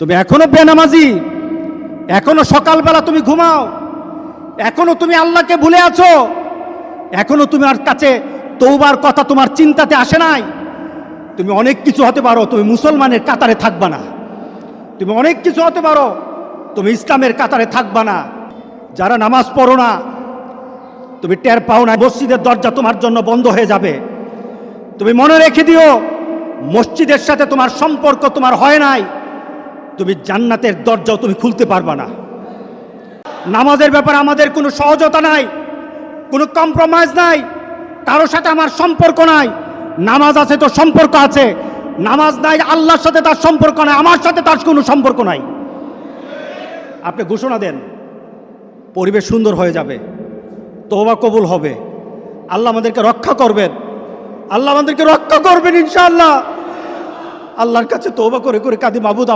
তুমি এখনো বেনামাজি, এখনো সকালবেলা তুমি ঘুমাও, এখনো তুমি আল্লাহকে ভুলে আছো, এখনো তোমার কাছে তওবার কথা তোমার চিন্তাতে আসে নাই। তুমি অনেক কিছু হতে পারো, তুমি মুসলমানের কাতারে থাকবা না। তুমি অনেক কিছু হতে পারো, তুমি ইসলামের কাতারে থাকবা না। যারা নামাজ পড়ো না, তুমি টের পাও না, মসজিদের দরজা তোমার জন্য বন্ধ হয়ে যাবে। তুমি মনে রেখে দিও, মসজিদের সাথে তোমার সম্পর্ক তোমার হয় নাই, তুমি জান্নাতের দরজাও তুমি খুলতে পারবা না। নামাজের ব্যাপারে আমাদের কোনো সহজতা নাই, কোনো কম্প্রোমাইজ নাই, কারোর সাথে আমার সম্পর্ক নাই। নামাজ আছে তো সম্পর্ক আছে, নামাজ নাই আল্লাহর সাথে তার সম্পর্ক নাই, আমার সাথে তার কোনো সম্পর্ক নাই। আপনি ঘোষণা দেন, পরিবেশ সুন্দর হয়ে যাবে, তওবা কবুল হবে, আল্লাহ আমাদেরকে রক্ষা করবেন, আল্লাহ আমাদেরকে রক্ষা করবেন ইনশাআল্লাহ। আল্লাহর কাছে তওবা করে করে কাঁদি, মাবুদ